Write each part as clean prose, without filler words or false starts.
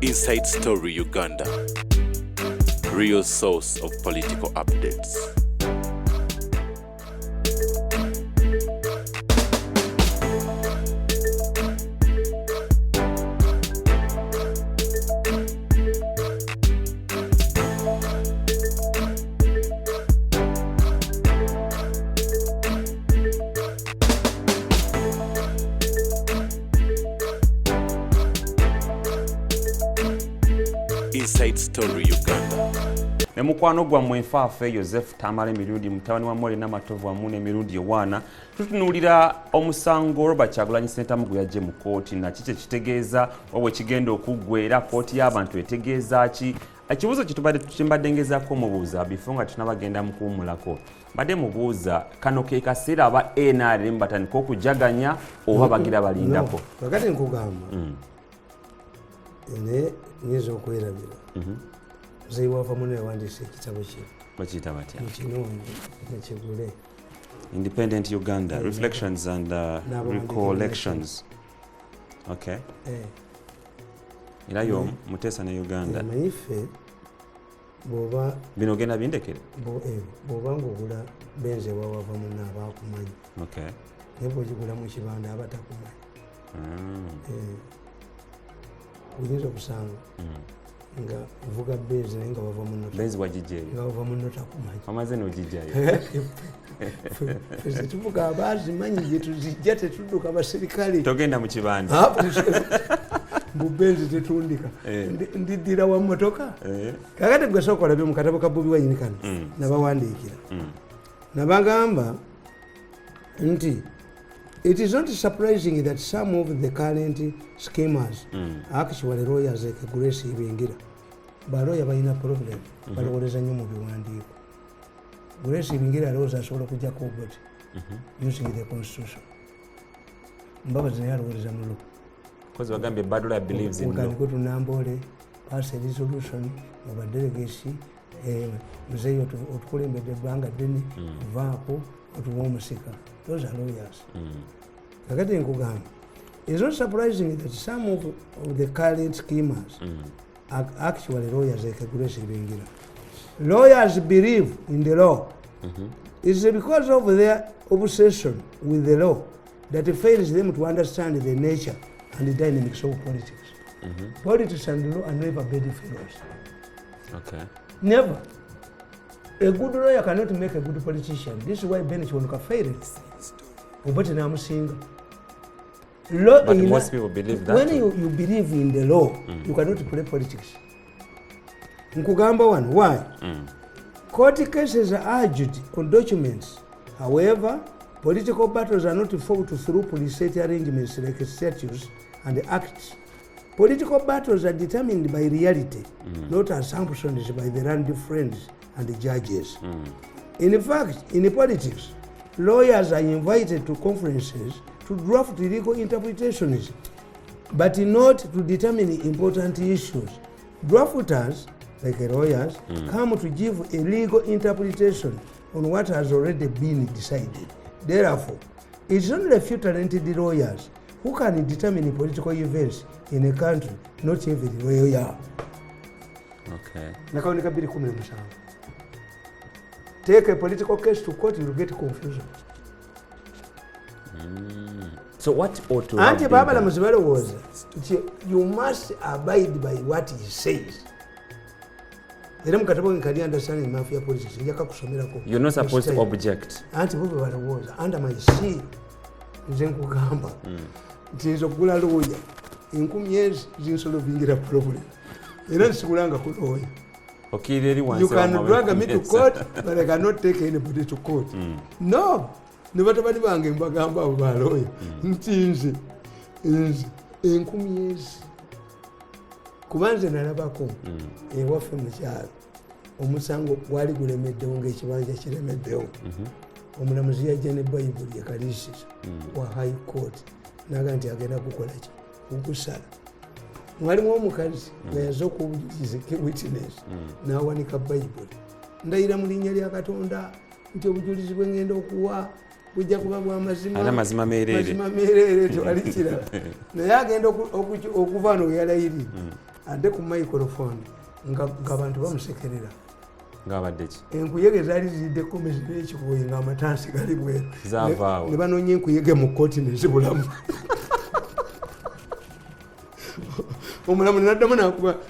Inside Story Uganda, real source of political updates. Inside Story Uganda. Ne mukwano gwammwe Nfaafa Joseph Tamale emirundi mutabani wa Mole n'amatovu amu n'emirundi ewaana tutunuulira omusango Robert Kyagulanyi Ssentamu gwe yaggye mu kkooti na kiki ekitegeeza wabwe kigenda okuggwera kkooti y'abantu etegeeza ki ekibuuzo kimbadde ngezaako omubuuza bifo nga tunabagenda mu kuwummulako badde mubuuza kano ke kaseera aba NRM batandika okujaganya oba bagira balindako kakati nkugamba ene nyinza okwerabira muzeyi wava muno yawandiisa ekitabo kye bakiyita batya mukinonge mukigule Independent Uganda Reflections and Recollections. Okay. Era yo Mutesa ne Uganda. Manyife boba bino genda bindekere. Boba ngogula benze wava muno abakumanyi. Okay. Nebo jigula mu kibanda abatakumanyi. Uyinza okusanga nga vuga benze nga wava muno. Benze wajijeyo. Nga wava muno takumanyi. Amaze n'ojijayo. Tuvuga abazimanyi gye tuzijja tetudduka abaserikale togenda mu kibanda bubenzi tetundika ndiddira wa mmotoka kakati gwe sooka olabye mu katabo ka Bobi Wine kano nabawandiikira nabagamba nti it is not surprising that some of the current schemers actually lawyers like Grace Ibingira balawyer balina problem balowoleza nnyo mu biwandiiko Grace Ibingira alowooza asobola kujja kobot using the constitution mbabazi naye alowoleza mu law because bagambye bad lawyer believes in law go to Nambole pass a resolution oba delegacy muzeeyi otukulembedde ebbanga ddene vaako otuwa omusika those are lawyers kakati nkugamba it's not surprising that some of the current schemers are actually lawyers like Grace Ibingira. Lawyers believe in the law. It's because of their obsession with the law that fails them to understand the nature and the dynamics of politics. Politics and law are never bedfellows. Okay. Never. A good lawyer cannot make a good politician. This is why Ben Chiwanuka failed. But most people believe that. When you believe in the law, you cannot play politics. Nkugamba one, why? Court cases are urged on documents. However, political battles are not fought through preset arrangements like statutes and acts. Political battles are determined by reality, not assumptions by the learned friends and the judges. In fact, in politics, lawyers are invited to conferences to draft legal interpretations, but not to determine important issues. Drafters, like lawyers, come to give a legal interpretation on what has already been decided. Therefore, it's only a few talented lawyers who can determine political events in a country, not every lawyer. Okay. Nakaonika 217. Take a political case to court, you will get confusion. So what ought to Auntie Barbara Muzibalo was, you must abide by what he says. You're not supposed to object. Auntie Barbara was under my seal. Zenkugamba. Ntizo kugula lawyer. Enkumi years zinsolo bingira problem. Era nsikulanga ku lawyer. You can drag me to court, but I cannot take anybody to court. No. Nebatabani bange mbagamba abo ba lawyer. Ntinze. Enkumi years. Kubanze nalabako ewaffe mukyalo omusango gwali gulemeddewo ng'ekibanja kiremeddewo omulamuzi yajja ne bayibuli yakaliisiza wa high court naga nti agenda kukola ki kukusala mwalimu omukazi nga yaza okubujulizi witness n'awanika bayibuli ndayira mu linnya lya Katonda nti obujulizi bwe ngenda okuwa bujja kuba bwa mazima meerere tewali kirala naye agenda okuva no yalayiri ate ku microphone ng'abantu bamusekerera ng'abadde ki enkuyege zaali ziridde kkumi zib'ekikuyi ng'amatansi gali bweru zaavaawo ne banoonya enkuyege mu kkooti ne zibulamu omulamu naddamu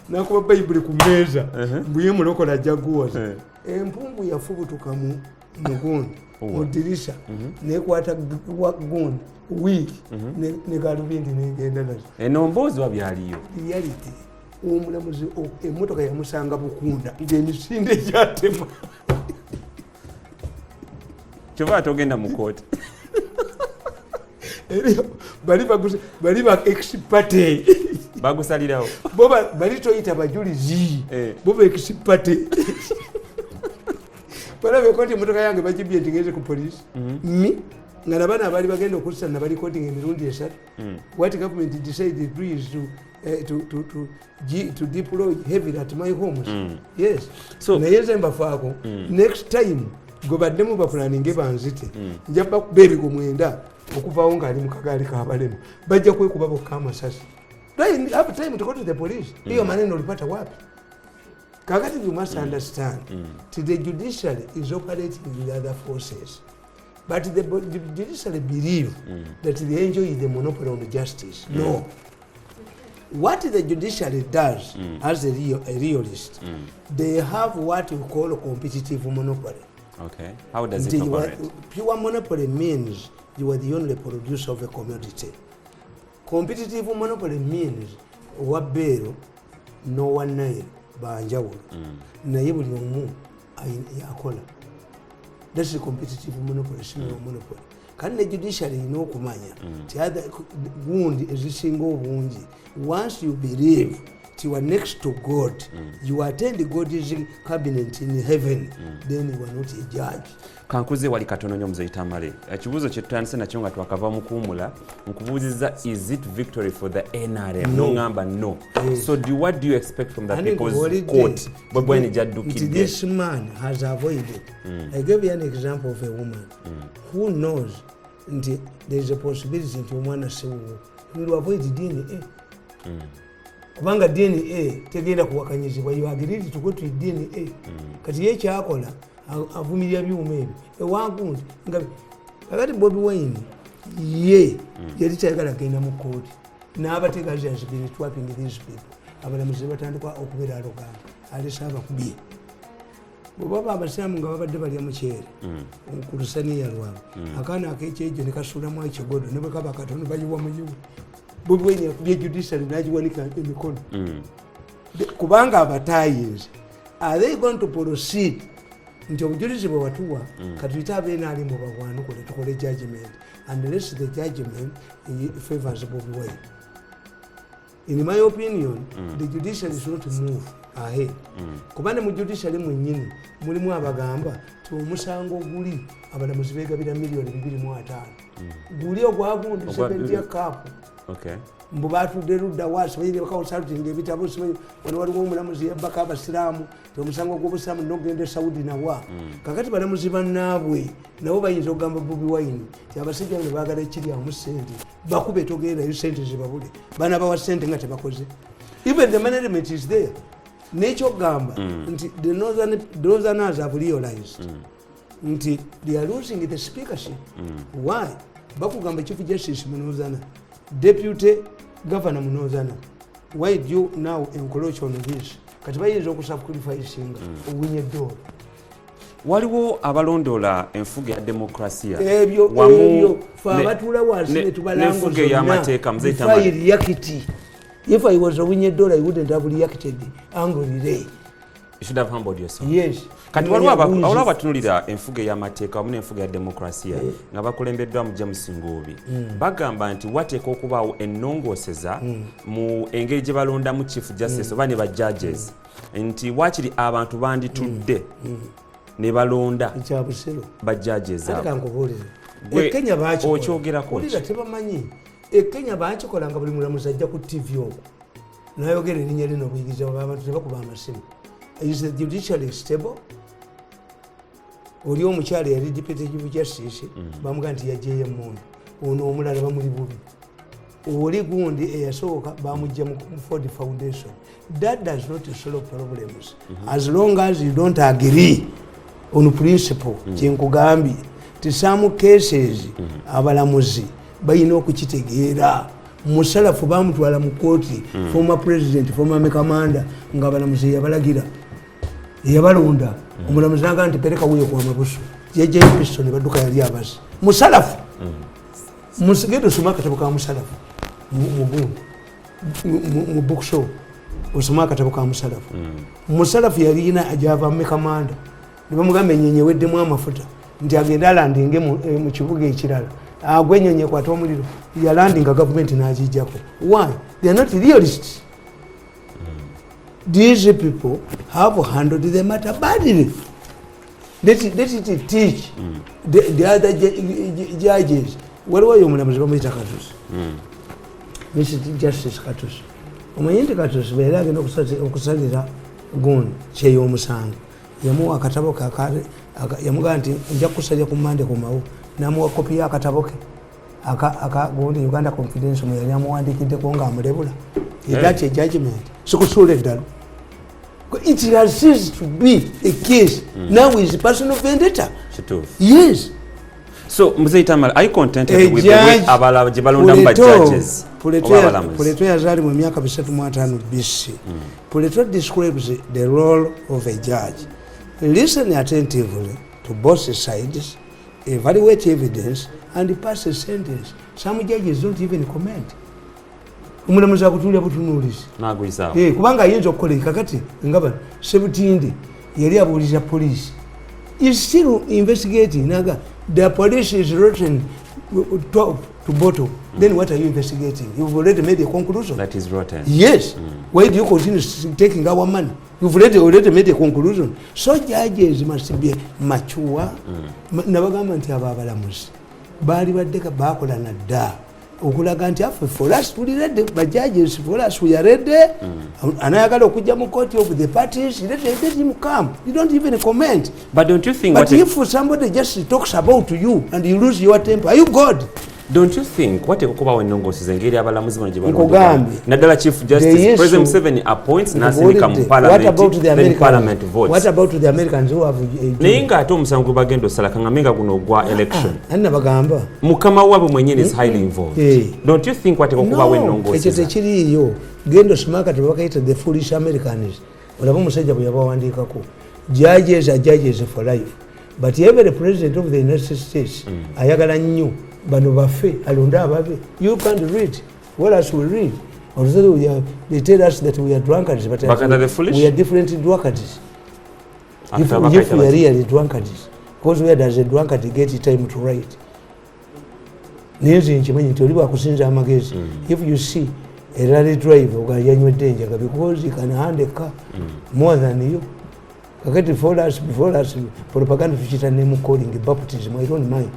n'akuba bayibuli ku mmeeza mbuye mulokola ajja guwoza empungu yafubutuka mu gundi mu dirisa nekwata gundi wiiki ne galubindi negenda nazo enomboozi wa byaliyo reality omulamuzi emmotoka yamusanga bukunda ng'emisinde gyatema kyova atogenda mu kooti eriyo bali ba expate bagusalirawo bo bali toyita bajulizi bo ba expate balabe koti emmotoka yange bagibye ntigeze ku polisi nga nabana abaali bagenda okussa nabali kotinga emirundi esatu what government decided please to deploy heavily at my homes yes so naye nze mbafaako next time gwe baddemu bapulaninge banzite njaba kuba ebigo 9 okuvaawo ng'ali mu kagaali k'abalema bajja kwekuba bokka amasasi have time to go to the police hiyo maneno ulipata wapi kakati you must understand the judiciary is operating with other forces but the judiciary believe that they enjoy the monopoly on justice no what the judiciary does as a realist they have what we call competitive monopoly. Okay, how does it operate? Pure monopoly means you are the only producer of a commodity. Competitive monopoly means wabero no one nail banjawulo naye buli omu yakola. That's a competitive monopoly, single monopoly. Kandi ne judiciary ino okumanya ti other gundi ezisinga obungi once you believe you are next to God, you attend God's cabinet in heaven, then you are not a judge. Kankuze wali katono nyo Mzee Tamale. Ekibuzo kye tutandise nakyo nga twakava mu kuwumula nkubuuziza is it victory for the NRM? No ngamba no. So what do you expect from that because court bwebweni jaddukidde? This man has avoided. I gave you an example of a woman who knows there is a possibility nti omwana sewuwo. He will avoid DNA. Kubanga DNA tegenda kuwakanyizibwa you agree to go to DNA. Kati ye kyakola avumirira byuma ebyo ewagundi nga kakati Bobi Wine ye yali kyayagala genda mu kooti n'abategazi has been swapping these people abalamuzi batandika okubeera aloganga alesa abakubye bwebaba abasiraamu nga babadde balya mukyere ku lusaniya lwabwe akaana ak'ekyejo ne kasuulamu ekigodo ne bwe kaba katono bayiwa mu yiwe Bobi Wine yakubye judiciary n'agiwanika emikono kubanga abatayinze are they going to proceed nti obujulizi bwe watuwa katuyite abeena ali mu bagwanukule tukole judgment unless the judgment favors Bobi Wine. In my opinion the judiciary should not move ahead kubane mu judiciary mwennyini mulimu abagamba ti omusango guli abalamuzi beegabira $2.5 guli ogwagundi sebentia kapu mbu batudde ludda waasi bayire bakawusalutinga ebitabo wano waliwo omulamuzi yabbako abasiraamu ti omusango gw'obusiraamu nogenda Saudi nawa kakati balamuzi bannaabwe nabo bayinza okugamba Bobi Wine ti abasajja bano baagala ekiryamu ssente bakube togendayo ssente zibabule baana bawa ssente nga tebakoze even the management is there nekyokugamba nti the northerners have realized nti they are losing the speakership. Why? Bakugamba chief justice mu northern deputy governor mu northern why do you now encroach on this kati bayinza okusacrificinga owinye eddoola waliwo abalondoola enfuga ya demokrasiya ebyo fe abatuula wansi ne tubalango y'amateeka Mzee Tamale yakiti if I was owinye eddoola I wouldn't have reacted angrily. You should have humbled yourself. Yes. Kati waliwo abatunulira enfuga y'amateeka wamu n'enfuga ya demokrasiya nga bakulembeddwa mu James Nguubi bagamba nti wateeka okubaawo ennongooseza mu engeri gye balondamu chief justice oba ne ba judges nti waakiri abantu banditudde ne balonda ba judges abo. Kenya okyogerako tebamanyi Kenya baakikola nga buli mulamuzi ajja ku TV okwo n'ayogera erinnya lino obuyigiriza abantu tebakuba amasimu. Is the judiciary stable? Oli omukyala yali deputy chief justice bamuga nti yajeyo emmundu ono omulala bamuli bubi oli gundi eyasooka bamujja mu Ford Foundation. That does not solve problems. As long as you don't agree on principle. Kyenkugambye ti some cases abalamuzi bayina okukitegeera. Musalafu bamutwala mu kooti former president former commander nga abalamuzi yabalagira yabalonda omulamuzi naga nti pereka wuyo kwa mabusu yeje pisto ne baduka yali abazi musalafu musigedo soma katabo ka musalafu mu bookshop osoma katabo ka musalafu musalafu yali ina ajava me commander ne bamugambe nyenyewedde mu amafuta nti agenda landinge mu kibuga ekirala agwenyenye kwa tomuliro ya landing government najijako. Why? They are not realists. These people have handled the matter badly. Let it teach the other judges. What were you when Katus? Mr. Justice Katus. Omayindi Katus, we are going to Okusalira Gun, Cheyo Musang. Yamu akatabo kakare, Yamuganti, Jakusaja Kumande Kumau. Namu copy akataboke aka gondi Uganda confidential mu yali muwandikidde ko nga amulebula that's a judgment so kusule ddala. It has ceased to be a case. Now is personal vendetta. Yes. So Mzee Tamale, are you contented with the way abalaji balonda mba judges? Puleto yazali mu myaka 3 BC. Puleto describes the role of a judge. Listen attentively to both sides, evaluate evidence and pass a sentence. Some judges don't even comment. Umulamuzi akutulya butunulizi nagwiza kubanga ayinza okukola kakati ngaba 17 yali abuliza police is still investigating naga the police is rotten top to bottom. Then what are you investigating? You've already made a conclusion that is rotten. Yes. Why do you continue taking our money? You've already made a conclusion. So judges must be mature. Nabagamba nti ababalamuzi bali baddeka bakola na dda okulaga nti affe for us tuli ready, but judges for us we are ready. Anayagala okujja mu court of the parties, let him come. You don't even comment. But don't you think but if somebody just talks about you and you lose your temper, are you God? Don't you think what okuba wenongosize ngeri abalamuzi banje balonda nadala chief justice President Museveni appoints nasika mu parliament votes? What about the Americans who have ninga ate omusango bagendo sala kangamenga guno gwa election anna bagamba mukama wabo mwenyewe is highly involved. Don't you think what okuba wenongosize ekyo tekiriyo gendo smaka tebakaita the foolish Americans olaba musajja bwe yabawandikako judges are judges for life, but every president of the United States ayagala nnyo bano baffe alonda ababe. You can't read. What else we read? Also, they tell us that we are drunkards, but we are different drunkards. If we are really drunkards, because where does a drunkard get time to write? If you see a rally driver because he can hand a car more than you. Before us, propaganda tuchita name calling baptism. I don't mind.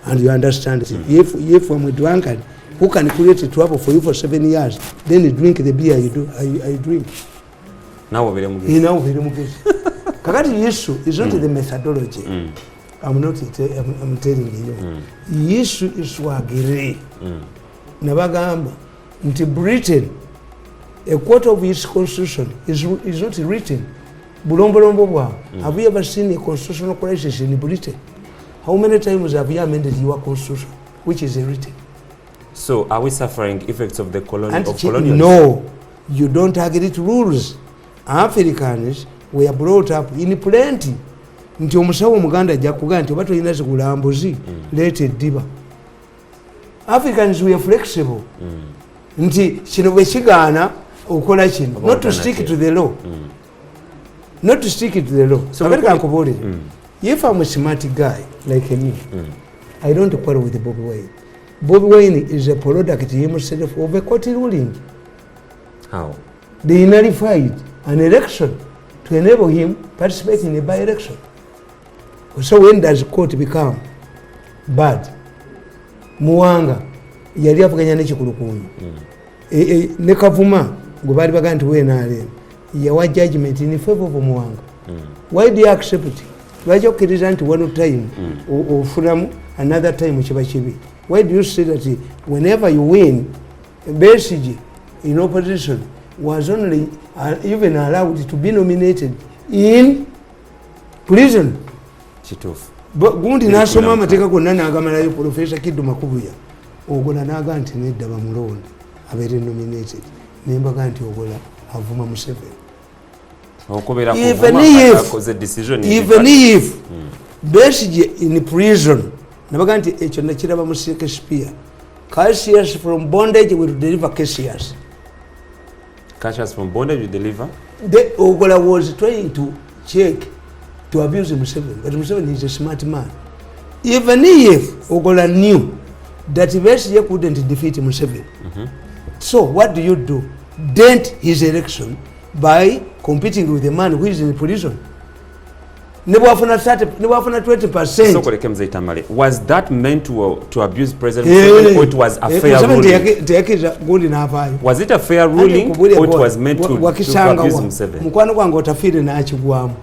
And you understand, if I'm a drunkard, who can create trouble for you for 7 years, then you drink the beer you do, I drink. Now very much. Kakati issue is not the methodology. I'm telling you. Issue is swagiri. Nabagamba nti Britain, a quarter of its constitution is not written. Bulombolombo bwa. Have you ever seen a constitutional crisis in Britain? How many times have you amended your constitution, which is written? So are we suffering effects of the colonialism? No, you don't agree to rules. Africans were brought up in plenty. Nti omusawo omuganda ajja kugaa nti oba tolina zigula mbuzi leeta eddiba. Africans were flexible. Nti kino bwe kigaana okukola kino, not to stick to the law. Not to stick to the law. So America nkubuulire, if I'm a smart guy like me, I don't quarrel with Bobi Wine. Bobi Wine is a product himself of a court ruling. How? They nullified an election to enable him participate in a by-election. So when does court become bad? Muwanga yali avuganya n'ekikulukunyu ne Kavuma gwe baali baga nti weenaale yawa judgment in favor of Muwanga. Why do you accept it? Lwaki okkiriza nti one time ofunamu another time kiba kibi? Why do you say that whenever you win, Besigye in opposition was only even allowed to be nominated in prison? Kituufu. Gundi nasoma amateeka gonna n'agamalayo Professor Kiddu Makubuya ogola n'aga nti nedda bamulonde abeere nominated nembaga nti ogola avuma Museveni. Even if Besigye in prison nabaga nti ekyo nakiraba mu Shakespeare, Cassius from bondage will deliver Cassius. Cassius from bondage will deliver? Ogola was trying to check to abuse Museveni, but Museveni is a smart man. Even if Ogola knew that Besigye couldn't defeat Museveni, so what do? Dent his election by competing with a man who is in prison. Nebwafuna 20%. So koleke mzee Tamale, was that meant to abuse President Museveni, or it was a fair ruling? Was it a fair ruling, or it was meant to abuse Museveni? Mukwano gwange otafiire n'akigwamu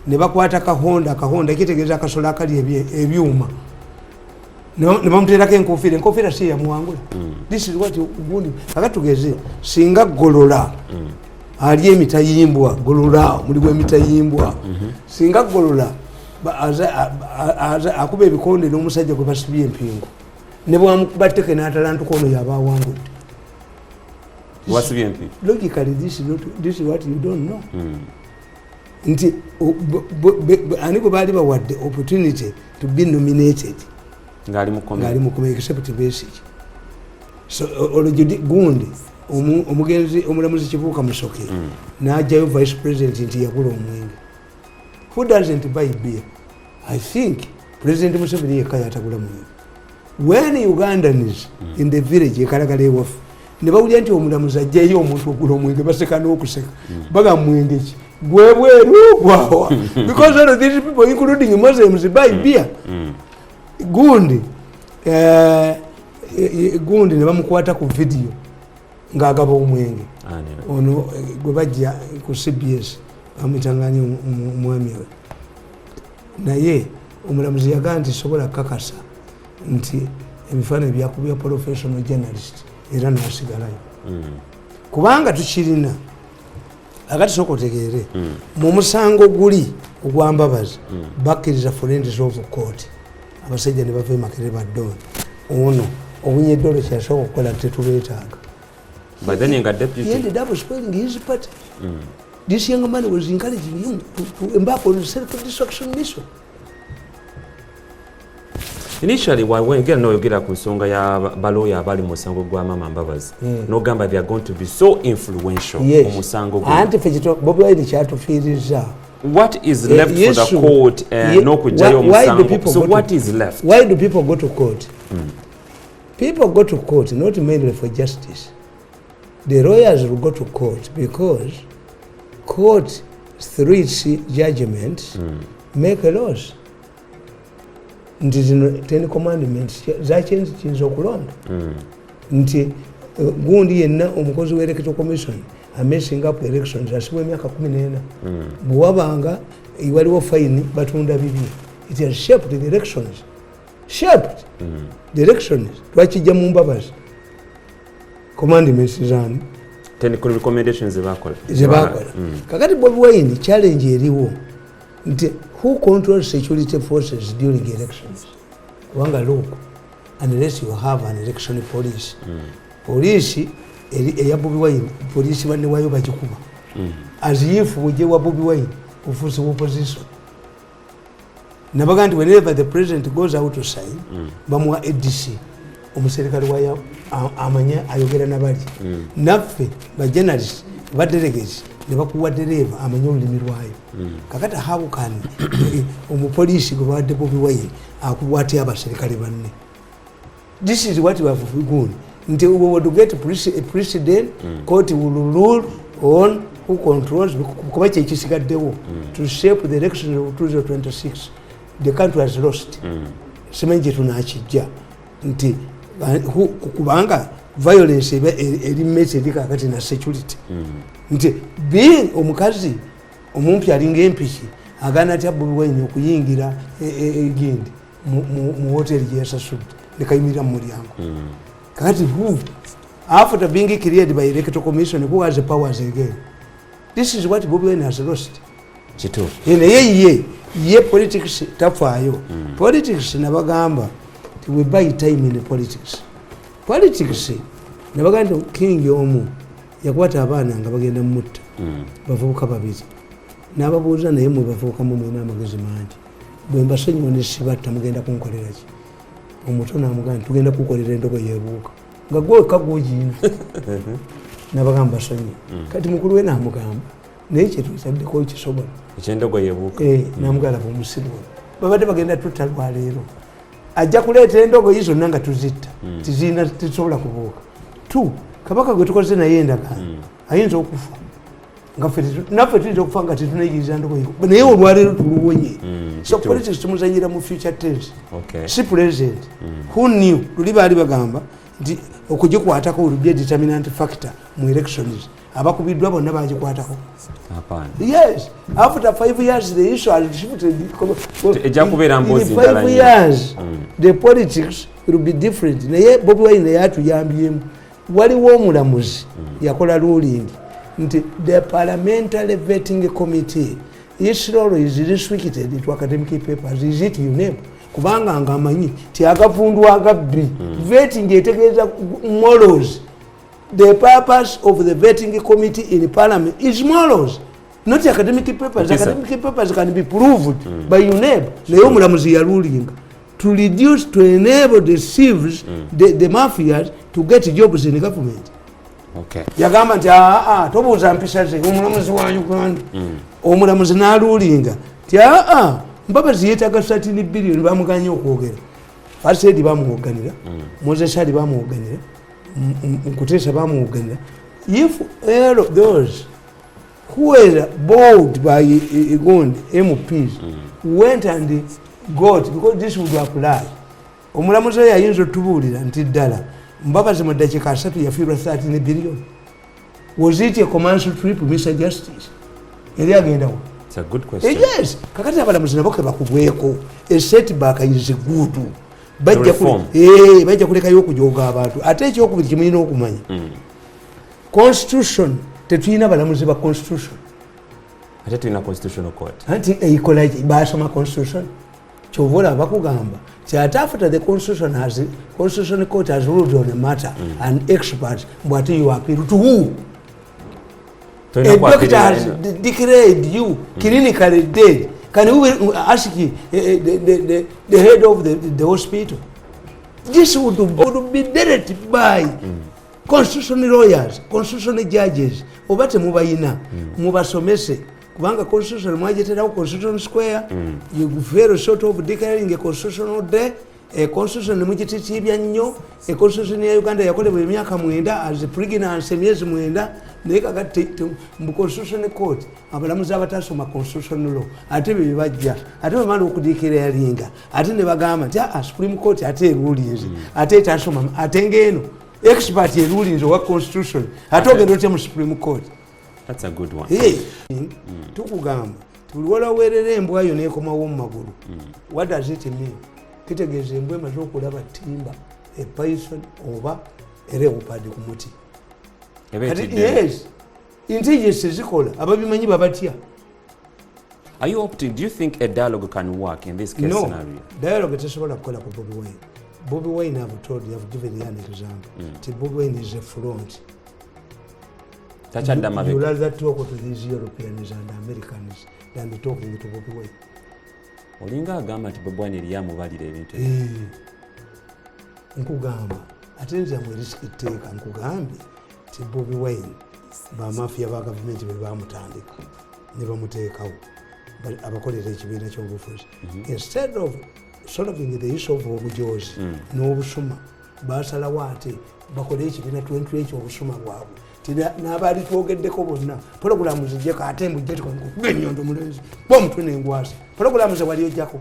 ne bakwata kahonda ekitegeeza akasola akali ebyuma ne bamuteerako enkofiira si yamuwangula. This is what Gundi akatugeze singa Golola ali emitayimbwa Golola mulimu emitayimbwa singa Golola akuba ebikonde n'omusajja gwe basibye empingo ne bwamukubatteke n'atalantuka ono yabawangudde. Wasibye empingo. Logically this is what you don't know. Nti ani gwe baali bawadde opportunity to be nominated ngali mukomeye except Besigye. So Gundi omugenzi omulamuzi Kibuuka Musoke n'ajjayo vice president nti yagula omwenge. Who doesn't buy beer? I think President Museveni yekka yatagula mwenge. When Ugandans in the village ekalagala ewafu ne bawulira nti omulamuzi ajjayo omuntu ogula omwenge baseka n'okuseka baga mwenge ki gwebweru gwawa because all of these people including Muslims buy beer. Gundi ne bamukwata ku video ng'agaba omwenge ono gwe bajja ku CBS bamutanganya omwami we, naye omulamuzi yagaa nti sobola kakasa nti ebifaananyi byakubya professional journalist era n'asigalayo kubanga tukirina akati sooka otegeere mu musango guli ogwambabazi bakkiriza forensics of court abasajja ne bava emakere baddooni ono obunyeddolo kyasooka okukola tetubeetaaga. But then he ended up spoiling his party. This young man was encouraging him to embark on a self-destruction mission. Initially, when you get a kusonga ya baloya abali musango gwa mama Mbabazi, no gamba they are going to be so influential. Yes. Musango gwa. Anti fechito Bobi Wine kyatufiriza. What is left for the court no kujayo musango? So what is left? Why do people go to court? People go to court not mainly for justice. The lawyers will go to court because court through its judgments make laws. Nti zino 10 commandments zachenzi kiyinza okulonda nti Gundi yenna omukozi wa electoral commission messing up elections asibwa emyaka 14 bwabanga waliwo fine batunda bibi. It has shaped the elections. The elections twakijja mu Mbabazi commandments zani 10 recommendations zebakola kakati Bobi Wine challenge eriwo nti who controls security forces during elections? Kubanga look, unless you have an election police, police eya Bobi Wine police bane wayo bagikuba as if uje wa Bobi Wine ufusi opposition. Nabaga nti whenever the president goes out to sign bamwa ADC omuserikali wayo amanya ayogera nabali naffe ba journalists ba delegates ne bakuwa dereva amanya olulimi lwayo kakati how can omupolisi gwe bawadde Bobi Wine akuwati abaserikali banne? This is what we have gone nti we want to get a precedent court will rule on who controls kuba kyekisigaddewo to shape the election of 2026. The country has lost. Simanyi gye tunaakijja nti kubanga violence eri message kakati na security nti being omukazi omumpi alinga empiki agaana atya Bobi Wine okuyingira egindi mu hoteli gye yasasudde nekayimirira mu mulyango kakati who after being cleared by electoral commission who has the powers again? This is what Bobi Wine has lost. Naye ye politics tafaayo. Politics nabagamba we buy time in politics. Politics nabagamba king omu yakwata abaana nga bagenda mutta bavubuka babiri n'ababuuza naye mwe bavubuka mu mwena amagezi mangi bwe mbasonyiwa ne sibatta mugenda kunkolera ki omuto n'amugamba tugenda kukolera endogo yeebuuka nga gwe kagugina nabagamba sonyi kati mukulu we n'amugamba naye kyetutaddeko kisobola ekyendogo yeebuuka n'amugala bwomusibwa babadde bagenda tutta lwaleero ajja kuleeta endogo yi zonna nga tuzitta tizina tisobola kubuuka tu kabaka gwe tukoze naye endagaano ayinza okufa naffe tuyinza okufa nga tetunayigiriza ndogo naye olwaleero tuluwonye so politics tumuzanyira mu future tense si president who knew luli baali bagamba nti okugikwatako will be a determinant factor mu elections abakubiddwa bonna bagikwatako yes after 5 years the issue has shifted in 5 years the politics will be different naye Bobi Wine yatuyambyemu waliwo omulamuzi yakola ruling nti the parliamentary vetting committee its role is restricted to academic papers. Is it unable? Kubanga nga amanyi ti agavundu agabbi vetting etegeeza morals. The purpose of the vetting committee in parliament is morals, not academic papers. Academic papers can be proved by UNEP. Naye omulamuzi ya ruling to reduce, to enable the thieves, the mafias to get jobs in the government. Yagamba nti tobuuza mpisa ze omulamuzi wa Uganda omulamuzi n'aluulinga nti Mbabazi yeetaaga 13 billion bamuganye okwogera Farsedi bamuwoganira Moses Ali bamuwoganira Nkuteesa bamuwoganira if all of those who were bought by MPs went and got, because this would apply omulamuzi oyo ayinza otubuulira nti ddala Mbabazi mu ddakiika 3 yafiirwa 13 billion. Was it a commercial trip, Mr. Justice? It's a good question. Yes. Kakati abalamuzi nabo bakubweko. A setback is good. Bajja kulekayo okujooga abantu. Ate ekyokubiri kimulina okumanya. Constitution tetulina balamuzi ba constitution. Ate tulina constitutional court. Anti eikola basoma constitution. Chovola bakugamba. After the constitutional court has ruled on a matter, an expert, what you appeal to who? A doctor has declared you clinically dead. Can you ask the head of the hospital? This would be directed by constitutional lawyers, constitutional judges. Obate mubayina, mubasomese. Kubanga constitution mwajeterawo constitution square you very short of declaring a constitutional day a constitution mukititibya nnyo a constitution ya Uganda yakolebwa emyaka 9 as a pregnancy emyezi 9 naye kakati mu constitutional court abalamuzi abatasoma constitutional law ate be bajja ate bamala okudikiralinga ate ne bagamba nti Supreme Court ate rulings ate tasoma ate ngeno expert ye rulings wa constitution ate ogenda otya mu Supreme Court. That's a good one. Tukugamba tuliwala werere embwa yo nekomawo mu magulu. What does it mean? Kitegeeza embwa emaze okulaba timba a python oba a leopard ku muti. Yes. Intelligence zikola ababimanyi babatya. Are you opting? Do you think a dialogue can work in this case scenario? No. Dialogue tesobola kukola ku Bobi Wine. Bobi Wine, I've told you, I've given you an example. Bobi Wine is a front. You rather talk to these Europeans and Americans than talking to Bobi Wine. Olinga agamba nti Bobi Wine eriyo amubalira ebintu nkugamba ate nze mu risk taker nkugambye nti Bobi Wine bamafia ba gavumenti bwe bamutandika ne bamuteekawo abakolera ekibiina ky'obufuzi instead of solving the issue of obujoozi n'obusuma basalawo ate bakole ekibiina 20 eky'obusuma bwabwe n'abaali twogeddeko bonna pologulamu zijjeko ate mbujjatikuba ennyondo mulenzi bomutwe n'engwasa pologulamu ze wali ojjako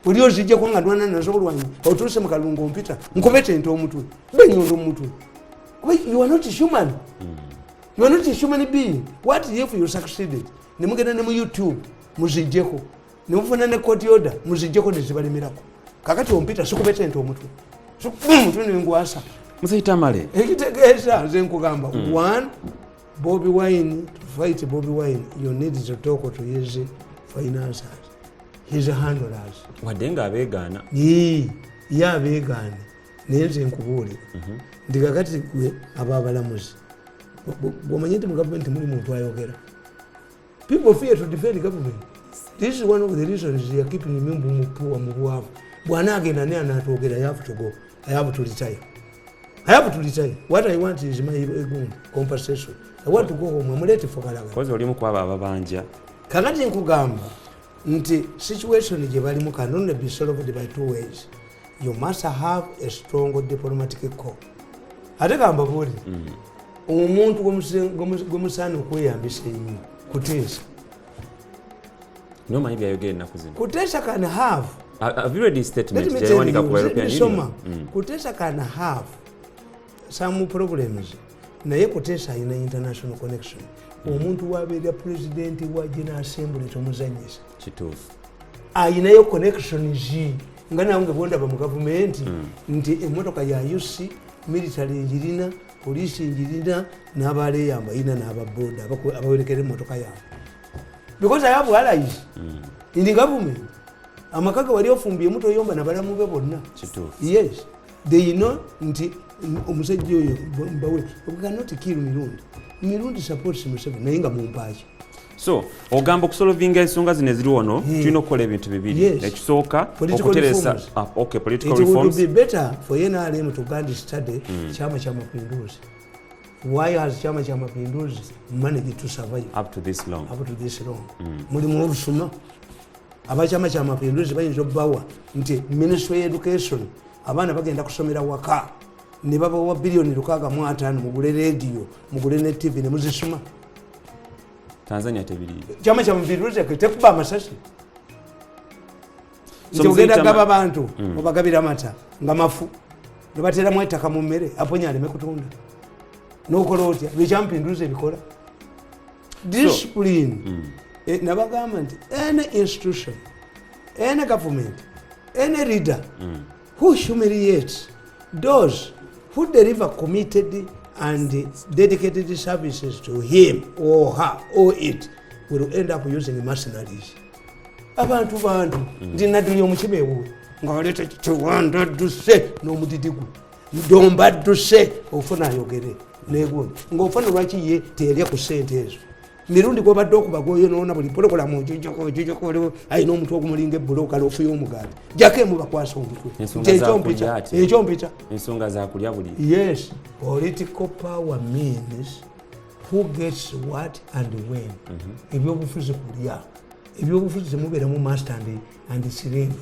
oli ozijjeko nga ndwana nazo olwanyi otuuse mu kalungu ompita nkubete ente omutwe ba ennyondo mu mutwe. You are not human. You are not a human being. What if you succeeded? nemugenda ne mu YouTube muzijjeko nemufuna ne court order muzijjeko nezibalemerako kakati ompita sikubetente omutwe omutwe nengwasa Musaitamale ekitegeeza nze nkugamba one Bobi Wine to fight Bobi Wine you need to talk to his financiers his handlers wadenga abegaana ye abeegaane naye nze nkubuulira ndi kakati gwe ababalamuzi bwomanye nti mu gavumenti muli muntu ayogera people fear to defend government. This is one of the reasons they are keeping me mubwavu bwana agenda naye anatwogera I have to go I have to retire what I want is my compensation I want to go home amulete fokalaga kozi olimu kwaba ababanja kakati nkugamba nti situation gye balimu can only be solved by two ways. You must have a strong diplomatic core. Ate kamba buli omuntu gwemusaana okweyambisa ennyo kuteesa noma ibya yogere naku zino kuteesa can have have you read this statement jawanika ku European Union kuteesa can have some problems naye kuteesa ayina international connection omuntu wabeera president wa General Assembly tomuzanyisa kituufu ayinayo connection zi nga nange bwondaba mu gavumenti nti emmotoka ya UC military njirina police njirina n'abaleyamba ina n'ababoda abawerekera emmotoka yaabwe because I have allies in the government amakaga wali ofumbiye muto yomba nabalamu be bonna yes they know nti omusajja oyo mbawe we cannot kill Mirundi supports Museveni naye nga mumpaki so ogamba okusolvinga ensonga zino eziri wano tulina okukola ebintu bibiri ekisooka okuteresa political reforms. It would be better for NRM to go and study Chama cha Mapinduzi. Why has Chama cha Mapinduzi managed to survive up to this long? Mulimu obusuma aba Chama cha Mapinduzi bayinza obbawa nti Ministry of Education abaana bagenda kusomera waka ne babawa billion 65 mugule radio mugule ne TV ne muzisoma. Tanzania tebiri Chama cha Mapinduzi tekuba amasasi ogenda gaba abantu obagabira amata nga mafu ne bateramu ettaka mu mmere aponya aleme kutunda n'okola otya Chama Mapinduzi ebikola discipline nabagamba nti any institution any government any leader who humiliates those who deliver committed and dedicated services to him or her or it will end up using mercenaries. Abantu ndi naduli omukibeewo nga waleta kiwanda duse n'omudidigu ndomba duse ofuna ayogere negundi ng'ofuna lwaki ye terya ku ssente ezo mirundi gwobadde okubagoyo noona buli polokola mujijokole ayina omutwe ogumulinga ebbuloka lofuya omugaati jako emubakwasa omutwe ekyompita ensonga zakulya buli yes political power means who gets what and when ebyobufuzi kulya ebyobufuzi temubeeramu master and slave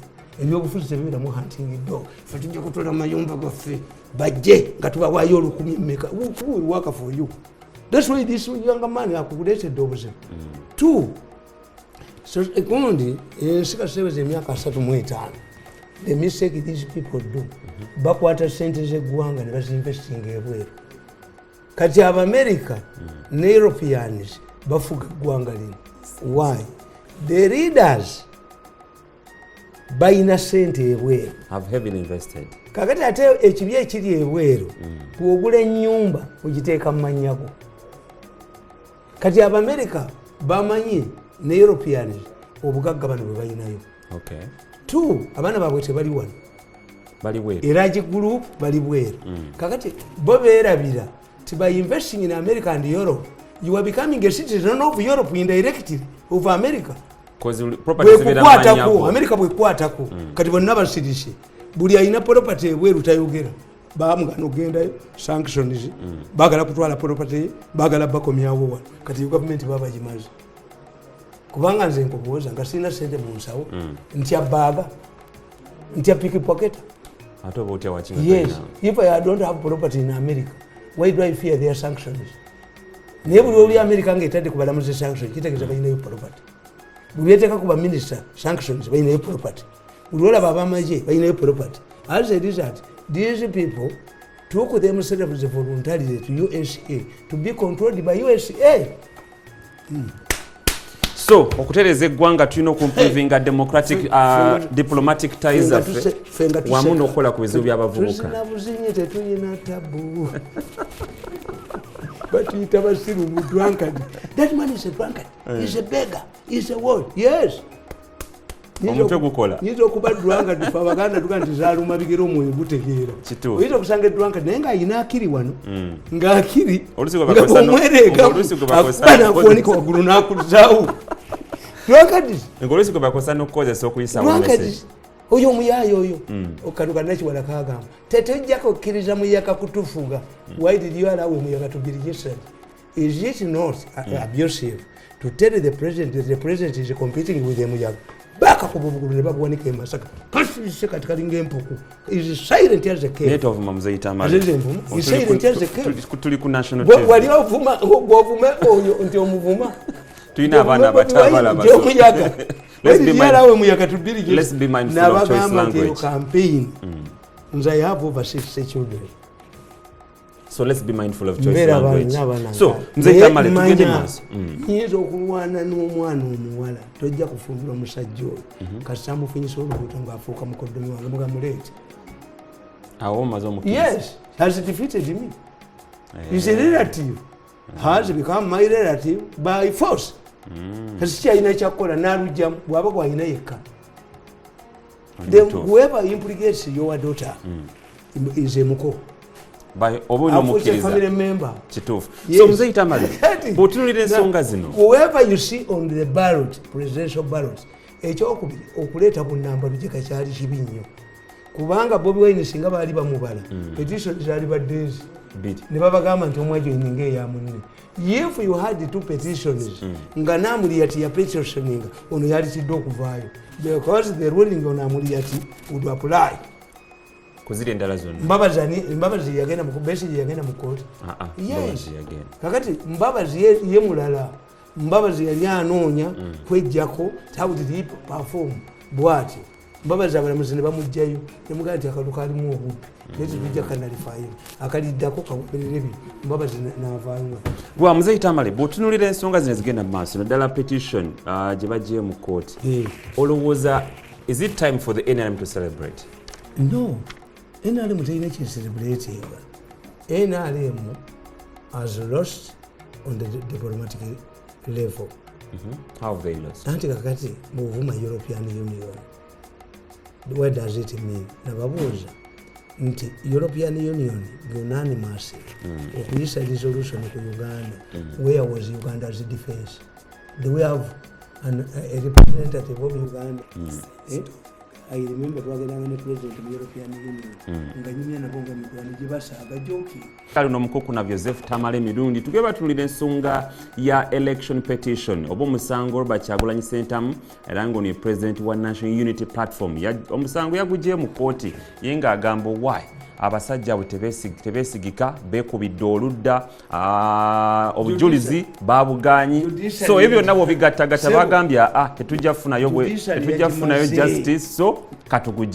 ebyobufuzi temubeeramu hunting dog fe tujja kutola mayumba gaffe bajje nga tubawaayo olukumi mmeka who will work for you. That's why this young man akukuleetedde obuzibu. Two, so ekundi ensika seweza emyaka 35 the mistake these people do bakwata sente z'eggwanga ne bazinvestinga ebweru kati America ne Europeans bafuga eggwanga lino. Why? The leaders bayina sente ebweru have heavily invested. Kakati ate ekibi ekiri ebweru bw'ogula ennyumba ogiteeka mu manyago kati America bamanyi ne Europeans obugagga bano bwe balinayo. Two, abaana baabwe tebali wano bali bweru Iragi group bali bweru kakati bo beerabira ti by investing in America and Europe you are becoming a citizen of Europe indirectly of America. Bwekukwatako America bwekwatako kati bonna basirise buli ayina property ebweru tayogera bamugana ogendayo sanctions bagala kutwala property bagala bakomyawo wano kati government baba jimazi kubanga nze nkubuuza nga sina sente mu nsawo ntya baaga ntya pickpocket atoba otya wachinga. Yes, if I don't have property in America why do I fear their sanctions? Naye buli oli America ng'etadde kubalamuza sanctions kitegeeza balinayo property buli eteeka kuba minister sanctions balinayo property buli olaba abamaje balinayo property. As a result these people took themselves voluntarily to USA to be controlled by USA. so okutereza eggwanga tulina okumprovinga democratic diplomatic ties zaffe wamu n'okukola ku bizibu by'abavubuka. Tuzina buzinyi tetuyina tabu. Batuyita basiru mu drunkard. That man is a drunkard. He's a beggar. He's a what? Yes. Omutwe gukola. Nizo kuba drunkard fa baganda tuka nti zaluma bigero omwoyo gutegeera. Oyita kusanga drunkard naye nga ayina akiri wano. Nga akiri. Olusigo bakosa no. Olusigo bakosa. Bana kuonika wagulu nakuzaawo. Drunkard. Olusigo bakosa no kozesa okuyisa mu message. Oyo omuyayo oyo okaduka nakiwala kagamba tetujjako okkiriza muyaga kutufuga. Why did you allow muyaga to be registered? Is it not abusive to tell the president that the president is competing with the muyaga? Baka kubugulu ne babuwanika e Masaka kasise katikati ng'empuku. Is silent as a cave. Net of Mamzaita Amale. Is silent as a cave. Tuli ku national TV. Wali ovuma govuma oyo nti omuvuma. Tuyina abaana abatabala baso. Let's be mindful of choice language. Campaign. I have over 60 children. So let's be mindful of choice language. So, Mzaita Amale, tugende maaso. Nyizo okulwana n'omwana omuwala tojja kufumbirwa musajja oyo. Kasita mufunyisa olubuto ng'afuuka mukoddomi wange mugamuleete. Awo omaze omukkiriza. Yes, has defeated me. He's a relative. Has become my relative by force. Kasi kyalina kyakkola n'alugjamu bw'aba gwalina yekka. Whoever implicates your daughter is a muko. By obono a family member. Kituufu. So Mzaita Amale, bw'otunuulira ensonga zino. Whoever you see on the ballot, presidential ballot, ekyokubiri okuleeta bunnamba lugeka kyali kibi nnyo. Kubanga Bobi Wine singa baali bamubala. Petition zaali baddeezi. Ne babagamba nti omwajo eninga eya munne. If you had two petitions, nga Namuliyati ya petitioning, ono yalitidde okuvaayo. Because the ruling on Namuliyati would apply. Kuziri endala zonna. Mbabazi yagenda mu Besigye yagenda mu kooti. Yes. Kakati Mbabazi ye mulala. Mbabazi yali anoonya kwejjako how did he perform bw'atyo. Mbabazi abalamuzi ne bamugjayo ne mugamba nti akalu kalimu obubbi. Leti tujja kanalifaayo. Akaliddako kagoberera ebyo. Mbabazi n'avaayo. Gwa Mzaita Amale, bw'otunuulira ensonga zino ezigenda mu maaso naddala petition gye baggye mu kooti. Olowooza, is it time for the NRM to celebrate? No. NRM telina kyecelebrating. NRM has lost on the diplomatic level. How have they lost? Anti kakati bw'ovuma European Union. What does it mean? Nababuuza nti European Union unanimous okuyisa resolution ku Uganda. Where was Uganda's defense? Do we have a representative of Uganda? I remember twagenda ne president of the European Union. Nganyumya nabonga mikwano gibasa agajoki. Kali no mukoko na Joseph Tamale mirundi tugeba tunulira ensonga ya election petition obo musango Robert Kyagulanyi Ssentamu era ngo ni president wa National Unity Platform ya omusango yagujje mu kooti yenga agambo why abasajja bwe tebesigika bekubidde oludda obujulizi babuganyi so ebyo nabo bigattagatta bagambya tetujja funayo justice so katugujje